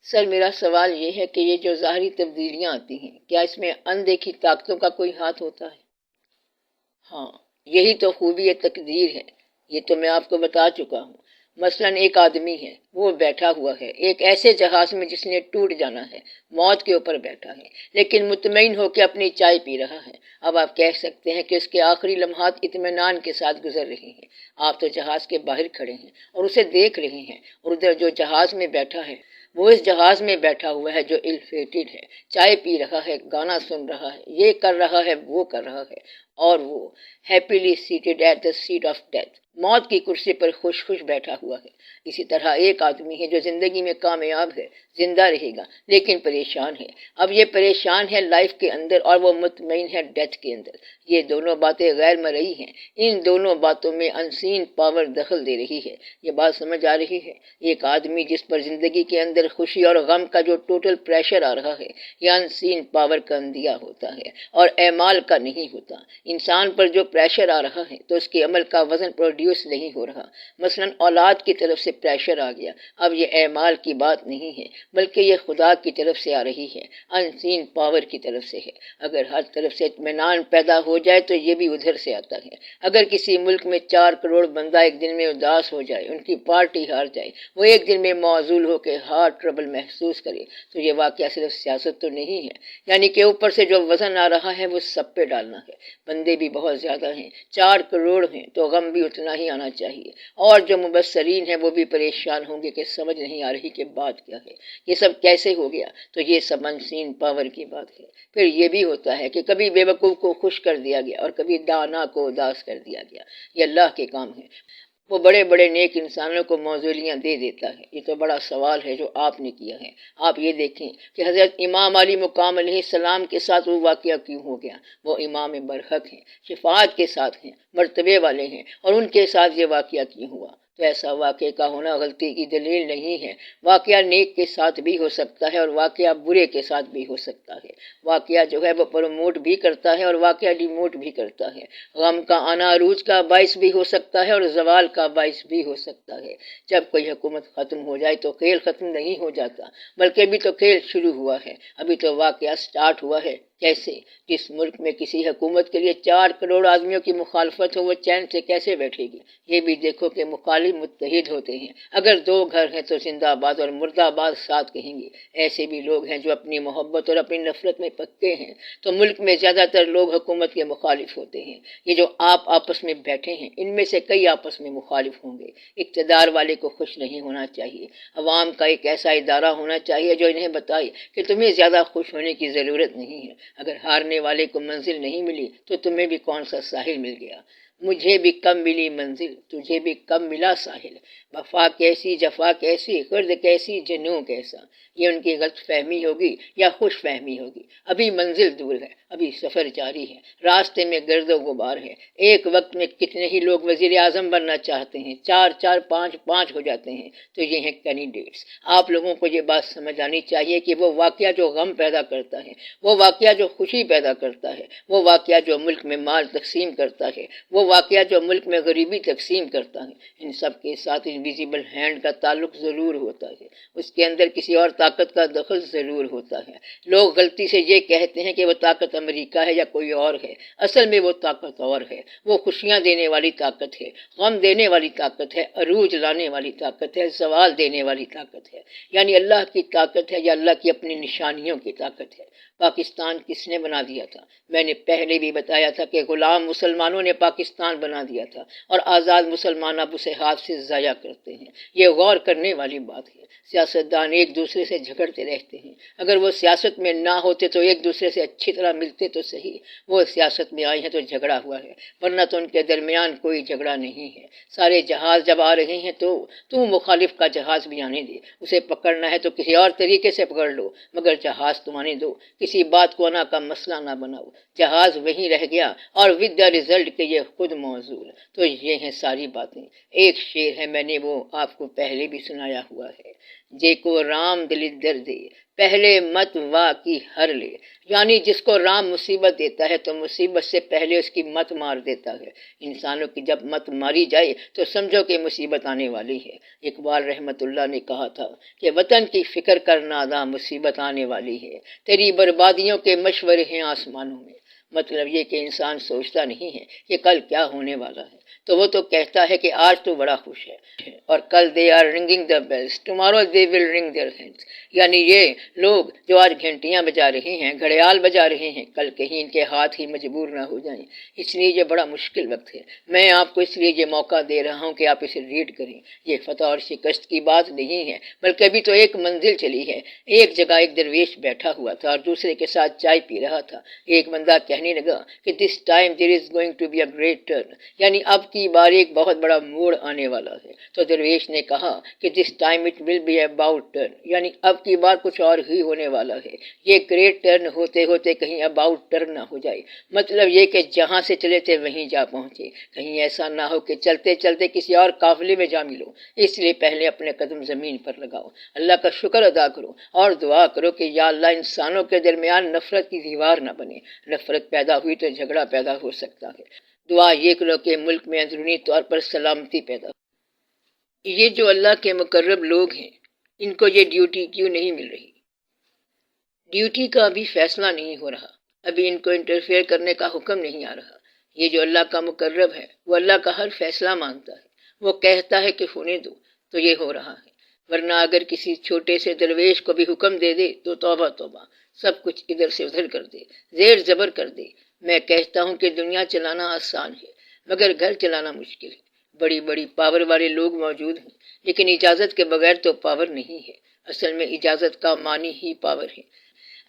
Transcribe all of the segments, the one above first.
سر میرا سوال یہ ہے کہ یہ جو ظاہری تبدیلیاں آتی ہیں کیا اس میں اندیکھی طاقتوں کا کوئی ہاتھ ہوتا ہے؟ ہاں، یہی تو خوبی تقدیر ہے۔ یہ تو میں آپ کو بتا چکا ہوں۔ مثلاً ایک آدمی ہے، وہ بیٹھا ہوا ہے ایک ایسے جہاز میں جس نے ٹوٹ جانا ہے، موت کے اوپر بیٹھا ہے، لیکن مطمئن ہو کے اپنی چائے پی رہا ہے۔ اب آپ کہہ سکتے ہیں کہ اس کے آخری لمحات اطمینان کے ساتھ گزر رہے ہیں۔ آپ تو جہاز کے باہر کھڑے ہیں اور اسے دیکھ رہے ہیں، اور ادھر جو جہاز میں بیٹھا ہے وہ اس جہاز میں بیٹھا ہوا ہے جو الفیٹڈ ہے، چائے پی رہا ہے، گانا سن رہا ہے، یہ کر رہا ہے، وہ کر رہا ہے، اور وہ happily seated at the seat of death, موت کی کرسی پر خوش خوش بیٹھا ہوا ہے۔ اسی طرح ایک آدمی ہے جو زندگی میں کامیاب ہے، زندہ رہے گا، لیکن پریشان ہے۔ اب یہ پریشان ہے لائف کے اندر اور وہ مطمئن ہے ڈیتھ کے اندر۔ یہ دونوں باتیں غیر مرئی ہیں۔ ان دونوں باتوں میں انسین پاور دخل دے رہی ہے۔ یہ بات سمجھ آ رہی ہے؟ ایک آدمی جس پر زندگی کے اندر خوشی اور غم کا جو ٹوٹل پریشر آ رہا ہے، یہ انسین پاور کا اندیا ہوتا ہے اور اعمال کا نہیں ہوتا۔ انسان پر جو پریشر آ رہا ہے تو اس کے عمل کا وزن پروڈیوس نہیں ہو رہا۔ مثلا اولاد کی طرف سے پریشر آ گیا، اب یہ اعمال کی بات نہیں ہے بلکہ یہ خدا کی طرف سے آ رہی ہے، انسین پاور کی طرف سے ہے۔ اگر ہر طرف سے اطمینان پیدا ہو جائے تو یہ بھی ادھر سے آتا ہے۔ اگر کسی ملک میں 4 کروڑ بندہ ایک دن میں اداس ہو جائے، ان کی پارٹی ہار جائے، وہ ایک دن میں معزول ہو کے ہارٹ ٹربل محسوس کرے، تو یہ واقعہ صرف سیاست تو نہیں ہے، یعنی کہ اوپر سے جو وزن آ رہا ہے وہ سب پہ ڈالنا ہے۔ بندے بھی بہت زیادہ ہیں، 4 کروڑ ہیں، تو غم بھی اتنا ہی آنا چاہیے، اور جو مبصرین ہیں وہ بھی پریشان ہوں گے کہ سمجھ نہیں آ رہی کہ بات کیا ہے، یہ سب کیسے ہو گیا۔ تو یہ سب انسین پاور کی بات ہے۔ پھر یہ بھی ہوتا ہے کہ کبھی بے وقوف کو خوش کر دیا گیا اور کبھی دانا کو اداس کر دیا گیا۔ یہ اللہ کے کام ہے۔ وہ بڑے بڑے نیک انسانوں کو موزولیاں دے دیتا ہے۔ یہ تو بڑا سوال ہے جو آپ نے کیا ہے۔ آپ یہ دیکھیں کہ حضرت امام علی مقام علیہ السلام کے ساتھ وہ واقعہ کیوں ہو گیا۔ وہ امام برحق ہیں، شفاعت کے ساتھ ہیں، مرتبے والے ہیں، اور ان کے ساتھ یہ واقعہ کیوں ہوا؟ تو ایسا واقعے کا ہونا غلطی کی دلیل نہیں ہے۔ واقعہ نیک کے ساتھ بھی ہو سکتا ہے اور واقعہ برے کے ساتھ بھی ہو سکتا ہے۔ واقعہ جو ہے وہ پروموٹ بھی کرتا ہے اور واقعہ ڈیموٹ بھی کرتا ہے۔ غم کا آنا عروج کا باعث بھی ہو سکتا ہے اور زوال کا باعث بھی ہو سکتا ہے۔ جب کوئی حکومت ختم ہو جائے تو کھیل ختم نہیں ہو جاتا، بلکہ ابھی تو کھیل شروع ہوا ہے، ابھی تو واقعہ سٹارٹ ہوا ہے۔ کیسے؟ جس ملک میں کسی حکومت کے لیے 4 کروڑ آدمیوں کی مخالفت ہو، وہ چین سے کیسے بیٹھے گی؟ یہ بھی دیکھو کہ مخالف متحد ہوتے ہیں۔ اگر 2 گھر ہیں تو زندہ آباد اور مردہ آباد ساتھ کہیں گے۔ ایسے بھی لوگ ہیں جو اپنی محبت اور اپنی نفرت میں پکے ہیں۔ تو ملک میں زیادہ تر لوگ حکومت کے مخالف ہوتے ہیں۔ یہ جو آپ آپس میں بیٹھے ہیں، ان میں سے کئی آپس میں مخالف ہوں گے۔ اقتدار والے کو خوش نہیں ہونا چاہیے۔ عوام کا ایک ایسا ادارہ ہونا چاہیے جو انہیں بتائے کہ تمہیں زیادہ خوش ہونے کی ضرورت نہیں ہے۔ اگر ہارنے والے کو منزل نہیں ملی تو تمہیں بھی کون سا ساحل مل گیا۔ مجھے بھی کم ملی منزل، تجھے بھی کم ملا ساحل، وفا کیسی جفا کیسی، خرد کیسی جنوں کیسا۔ یہ ان کی غلط فہمی ہوگی یا خوش فہمی ہوگی۔ ابھی منزل دور ہے، ابھی سفر جاری ہے، راستے میں گرد و غبار ہے۔ ایک وقت میں کتنے ہی لوگ وزیر اعظم بننا چاہتے ہیں، 4 5 ہو جاتے ہیں۔ تو یہ ہیں کینڈیڈیٹس۔ آپ لوگوں کو یہ بات سمجھ آنی چاہیے کہ وہ واقعہ جو غم پیدا کرتا ہے، وہ واقعہ جو خوشی پیدا کرتا ہے، وہ واقعہ جو ملک میں مال تقسیم کرتا ہے، وہ واقعہ جو ملک میں غریبی تقسیم کرتا ہے، ان سب کے ساتھ انویزیبل ہینڈ کا تعلق ضرور ہوتا ہے۔ اس کے اندر کسی اور طاقت کا دخل ضرور ہوتا ہے۔ لوگ غلطی سے یہ کہتے ہیں کہ وہ طاقت امریکہ ہے یا کوئی اور ہے، اصل میں وہ طاقت اور ہے۔ وہ خوشیاں دینے والی طاقت ہے، غم دینے والی طاقت ہے، عروج لانے والی طاقت ہے، زوال دینے والی طاقت ہے۔ یعنی اللہ کی طاقت ہے یا اللہ کی اپنی نشانیوں کی طاقت ہے۔ پاکستان کس نے بنا دیا تھا؟ میں نے پہلے بھی بتایا تھا کہ غلام مسلمانوں نے پاکستان بنا دیا تھا، اور آزاد مسلمان اب اسے ہاتھ سے ضائع کرتے ہیں۔ یہ غور کرنے والی بات ہے۔ سیاستدان ایک دوسرے سے جھگڑتے رہتے ہیں۔ اگر وہ سیاست میں نہ ہوتے تو ایک دوسرے سے اچھی طرح ملتے تو صحیح۔ وہ سیاست میں آئے ہیں تو جھگڑا ہوا ہے، ورنہ تو ان کے درمیان کوئی جھگڑا نہیں ہے۔ سارے جہاز جب آ رہے ہیں تو مخالف کا جہاز بھی آنے دے۔ اسے پکڑنا ہے تو کسی اور طریقے سے پکڑ لو، مگر جہاز تو آنے دو۔ کسی بات کو انا کا مسئلہ نہ بناؤ۔ جہاز وہیں رہ گیا اور ود دا ریزلٹ کہ یہ خود موزول۔ تو یہ ہیں ساری باتیں۔ ایک شعر ہے، میں نے وہ آپ کو پہلے بھی سنایا ہوا ہے، جے کو رام دلدر دے پہلے مت وا کی ہر لے، یعنی جس کو رام مصیبت دیتا ہے تو مصیبت سے پہلے اس کی مت مار دیتا ہے۔ انسانوں کی جب مت ماری جائے تو سمجھو کہ مصیبت آنے والی ہے۔ اقبال رحمت اللہ نے کہا تھا کہ وطن کی فکر کر ناداں، مصیبت آنے والی ہے، تیری بربادیوں کے مشورے ہیں آسمانوں میں۔ مطلب یہ کہ انسان سوچتا نہیں ہے کہ کل کیا ہونے والا ہے، تو وہ تو کہتا ہے کہ آج تو بڑا خوش ہے، اور کل they are ringing the bells tomorrow they will ring their hands, یعنی یہ لوگ جو آج گھنٹیاں بجا رہے ہیں، گھڑیال بجا رہے ہیں، کل کہیں ان کے ہاتھ ہی مجبور نہ ہو جائیں۔ اس لیے یہ بڑا مشکل وقت ہے۔ میں آپ کو اس لیے یہ موقع دے رہا ہوں کہ آپ اسے ریڈ کریں۔ یہ فتح اور شکست کی بات نہیں ہے، بلکہ ابھی تو ایک منزل چلی ہے۔ ایک جگہ ایک درویش بیٹھا ہوا تھا اور دوسرے کے ساتھ چائے پی رہا تھا۔ ایک بندہ کہنے لگا کہ this time there is going to be a great turn, یعنی اب کی بار ایک بہت بڑا موڑ آنے والا ہے۔ تو درویش نے کہا کہ this time it will be about turn, یعنی اب کی بار کچھ اور ہی ہونے والا ہے۔ یہ گریٹ ٹرن ہوتے ہوتے کہیں اباؤٹ ٹرن نہ ہو جائے، مطلب یہ کہ جہاں سے چلے تھے وہیں جا پہنچے، کہیں ایسا نہ ہو کہ چلتے چلتے کسی اور قافلے میں جا ملو۔ اس لیے پہلے اپنے قدم زمین پر لگاؤ، اللہ کا شکر ادا کرو اور دعا کرو کہ یا اللہ انسانوں کے درمیان نفرت کی دیوار نہ بنے۔ نفرت پیدا ہوئی تو جھگڑا پیدا ہو سکتا ہے۔ دعا یہ کرو کہ ملک میں اندرونی طور پر سلامتی پیدا ہو۔ یہ جو اللہ کے مقرب لوگ ہیں، ان کو یہ ڈیوٹی کیوں نہیں مل رہی؟ ڈیوٹی کا ابھی فیصلہ نہیں ہو رہا، ابھی ان کو انٹرفیئر کرنے کا حکم نہیں آ رہا۔ یہ جو اللہ کا مقرب ہے وہ اللہ کا ہر فیصلہ مانتا ہے، وہ کہتا ہے کہ ہونے دو تو یہ ہو رہا ہے، ورنہ اگر کسی چھوٹے سے درویش کو بھی حکم دے دے تو توبہ توبہ، سب کچھ ادھر سے ادھر کر دے، زیر زبر کر دے۔ میں کہتا ہوں کہ دنیا چلانا آسان ہے مگر گھر چلانا مشکل ہے۔ بڑی بڑی پاور والے لوگ موجود ہیں لیکن اجازت کے بغیر تو پاور نہیں ہے۔ اصل میں اجازت کا معنی ہی پاور ہے۔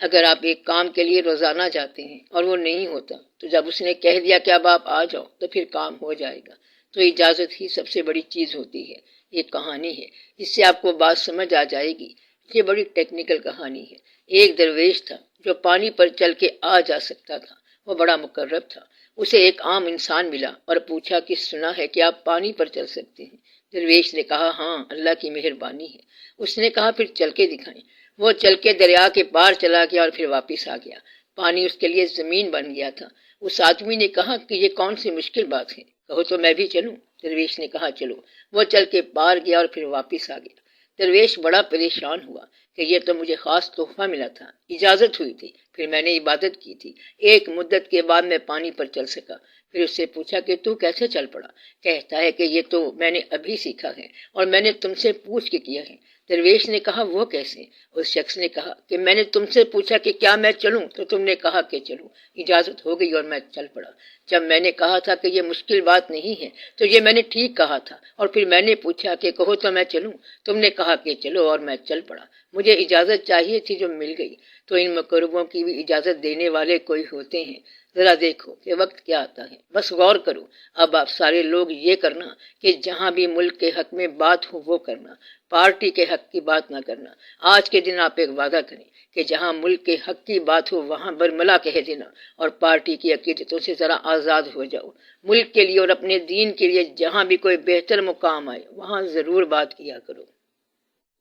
اگر آپ ایک کام کے لیے روزانہ جاتے ہیں اور وہ نہیں ہوتا تو جب اس نے کہہ دیا کہ اب آپ آ جاؤ تو پھر کام ہو جائے گا۔ تو اجازت ہی سب سے بڑی چیز ہوتی ہے۔ یہ کہانی ہے، اس سے آپ کو بات سمجھ آ جائے گی۔ یہ بڑی ٹیکنیکل کہانی ہے۔ ایک درویش تھا جو پانی پر چل کے آ جا سکتا تھا، وہ بڑا مقرب تھا۔ اسے ایک عام انسان ملا اور پوچھا کہ سنا ہے کہ آپ پانی پر چل سکتے ہیں؟ درویش نے کہا ہاں، اللہ کی مہربانی ہے۔ اس نے کہا پھر چل کے دکھائیں۔ وہ چل کے دریا کے پار چلا گیا اور پھر واپس آ گیا۔ پانی اس کے لیے زمین بن گیا تھا۔ اس آدمی نے کہا کہ یہ کون سی مشکل بات ہے، کہو تو میں بھی چلوں۔ درویش نے کہا چلو۔ وہ چل کے پار گیا اور پھر واپس آ گیا۔ درویش بڑا پریشان ہوا کہ یہ تو مجھے خاص تحفہ ملا تھا، اجازت ہوئی تھی، پھر میں نے عبادت کی تھی، ایک مدت کے بعد میں پانی پر چل سکا۔ پھر اس سے پوچھا کہ تو کیسے چل پڑا؟ کہتا ہے کہ یہ تو میں نے ابھی سیکھا ہے اور میں نے تم سے پوچھ کے کیا ہے۔ درویش نے کہا وہ کیسے؟ اس شخص نے کہا کہ میں نے تم سے پوچھا کہ کیا میں چلوں تو تم نے کہا کہ چلو، اجازت ہو گئی اور میں چل پڑا۔ جب میں نے کہا تھا کہ یہ مشکل بات نہیں ہے تو یہ میں نے ٹھیک کہا تھا، اور پھر میں نے پوچھا کہ کہو تو میں چلوں، تم نے کہا کہ چلو اور میں چل پڑا۔ مجھے اجازت چاہیے تھی جو مل گئی۔ تو ان مقربوں کی بھی اجازت دینے والے کوئی ہوتے ہیں۔ ذرا دیکھو کہ وقت کیا آتا ہے، بس غور کرو۔ اب آپ سارے لوگ یہ کرنا کہ جہاں بھی ملک کے حق میں بات ہو وہ کرنا، پارٹی کے حق کی بات نہ کرنا۔ آج کے دن آپ ایک وعدہ کریں کہ جہاں ملک کے حق کی بات ہو وہاں برملا کہہ دینا اور پارٹی کی عقیدتوں سے ذرا آزاد ہو جاؤ۔ ملک کے لیے اور اپنے دین کے لیے جہاں بھی کوئی بہتر مقام آئے وہاں ضرور بات کیا کرو۔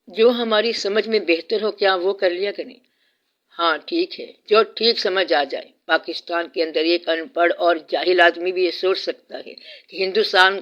جو ہماری سمجھ میں بہتر ہو کیا وہ کر لیا کریں؟ ہاں ٹھیک ہے، جو ٹھیک سمجھ آ جائے۔ پاکستان کے اندر ایک ان پڑھ اور جاہل آدمی بھی یہ سوچ سکتا ہے کہ ہندوستان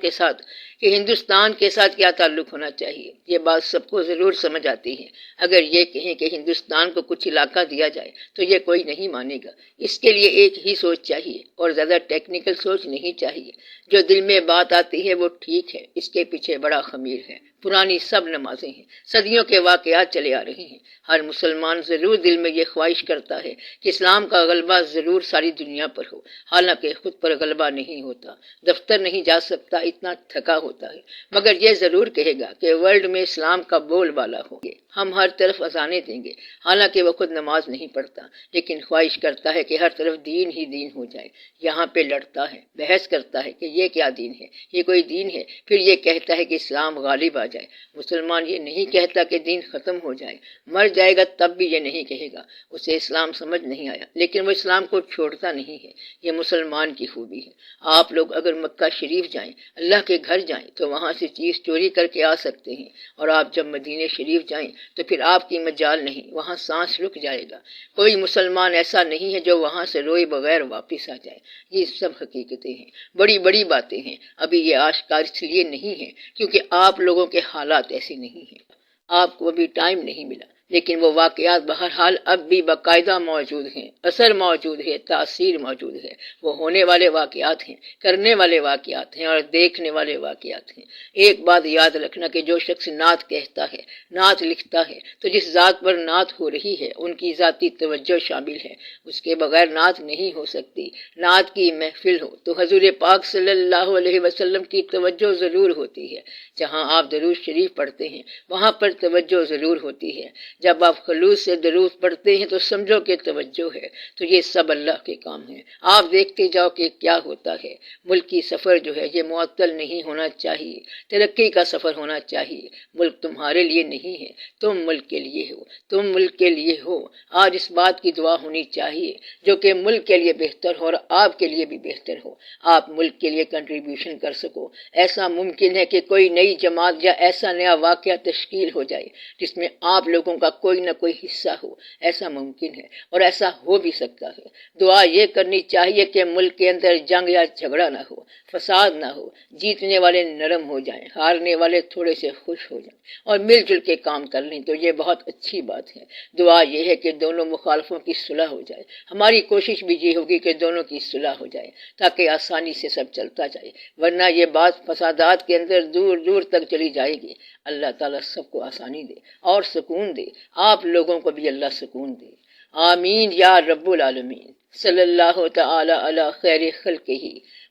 کے ساتھ کیا تعلق ہونا چاہیے۔ یہ بات سب کو ضرور سمجھ آتی ہے۔ اگر یہ کہیں کہ ہندوستان کو کچھ علاقہ دیا جائے تو یہ کوئی نہیں مانے گا۔ اس کے لیے ایک ہی سوچ چاہیے اور زیادہ ٹیکنیکل سوچ نہیں چاہیے۔ جو دل میں بات آتی ہے وہ ٹھیک ہے، اس کے پیچھے بڑا خمیر ہے۔ پرانی سب نمازیں ہیں، صدیوں کے واقعات چلے آ رہے ہیں۔ ہر مسلمان ضرور دل میں یہ خواہش کرتا ہے کہ اسلام کا غلبہ ضرور ساری دنیا پر ہو، حالانکہ خود پر غلبہ نہیں ہوتا، دفتر نہیں جا سکتا، اتنا تھکا ہوتا ہے، مگر یہ ضرور کہے گا کہ ورلڈ میں اسلام کا بول بالا ہو۔ ہم ہر طرف اذانیں دیں گے، حالانکہ وہ خود نماز نہیں پڑھتا، لیکن خواہش کرتا ہے کہ ہر طرف دین ہی دین ہو جائے۔ یہاں پہ لڑتا ہے، بحث کرتا ہے کہ یہ کیا دین ہے، یہ کوئی دین ہے، پھر یہ کہتا ہے کہ اسلام غالب آ جائے۔ مسلمان یہ نہیں کہتا کہ دین ختم ہو جائے، مر جائے گا تب بھی یہ نہیں کہے گا، اسے اسلام سمجھ نہیں آیا، لیکن وہ اسلام کو کو چھوڑتا نہیں ہے، یہ مسلمان کی خوبی ہے۔ آپ لوگ اگر مکہ شریف جائیں، اللہ کے گھر جائیں تو وہاں سے چیز چوری کر کے آ سکتے ہیں، اور آپ جب مدینہ شریف جائیں تو پھر آپ کی مجال نہیں، وہاں سانس رک جائے گا۔ کوئی مسلمان ایسا نہیں ہے جو وہاں سے روئے بغیر واپس آ جائے۔ یہ سب حقیقتیں ہیں، بڑی بڑی باتیں ہیں۔ ابھی یہ آشکار اس لیے نہیں ہے کیونکہ آپ لوگوں کے حالات ایسے نہیں ہیں، آپ کو ابھی ٹائم نہیں ملا، لیکن وہ واقعات بہرحال اب بھی باقاعدہ موجود ہیں، اثر موجود ہے، تاثیر موجود ہے۔ وہ ہونے والے واقعات ہیں، کرنے والے واقعات ہیں اور دیکھنے والے واقعات ہیں۔ ایک بات یاد رکھنا کہ جو شخص نعت کہتا ہے، نعت لکھتا ہے، تو جس ذات پر نعت ہو رہی ہے ان کی ذاتی توجہ شامل ہے، اس کے بغیر نعت نہیں ہو سکتی۔ نعت کی محفل ہو تو حضور پاک صلی اللہ علیہ وسلم کی توجہ ضرور ہوتی ہے۔ جہاں آپ درود شریف پڑھتے ہیں وہاں پر توجہ ضرور ہوتی ہے۔ جب آپ خلوص سے درود پڑھتے ہیں تو سمجھو کہ توجہ ہے۔ تو یہ سب اللہ کے کام ہیں، آپ دیکھتے جاؤ کہ کیا ہوتا ہے۔ ملکی سفر جو ہے یہ معطل نہیں ہونا چاہیے، ترقی کا سفر ہونا چاہیے۔ ملک تمہارے لیے نہیں ہے، تم ملک کے لیے ہو، تم ملک کے لیے ہو۔ آج اس بات کی دعا ہونی چاہیے جو کہ ملک کے لیے بہتر ہو اور آپ کے لیے بھی بہتر ہو، آپ ملک کے لیے کنٹریبیوشن کر سکو۔ ایسا ممکن ہے کہ کوئی نئی جماعت یا ایسا نیا واقعہ تشکیل ہو جائے جس میں آپ لوگوں کا کوئی نہ کوئی حصہ ہو، ایسا ممکن ہے اور ایسا ہو بھی سکتا ہے۔ دعا یہ کرنی چاہیے کہ ملک کے اندر جنگ یا جھگڑا نہ ہو، فساد نہ ہو، جیتنے والے نرم ہو جائیں، ہارنے والے تھوڑے سے خوش ہو جائیں اور مل جل کے کام کر لیں، تو یہ بہت اچھی بات ہے۔ دعا یہ ہے کہ دونوں مخالفوں کی صلح ہو جائے۔ ہماری کوشش بھی یہ ہوگی کہ دونوں کی صلح ہو جائے تاکہ آسانی سے سب چلتا جائے، ورنہ یہ بات فسادات کے اندر دور دور تک چلی جائے گی۔ اللہ تعالیٰ سب کو آسانی دے اور سکون دے، آپ لوگوں کو بھی اللہ سکون دے۔ آمین یا رب العالمین۔ صلی اللہ تعالی علی خیر خلقہ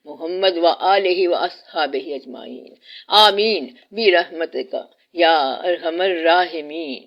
محمد و آلہ و اصحابہ اجمعین۔ آمین برحمتک یا ارحم الراحمین۔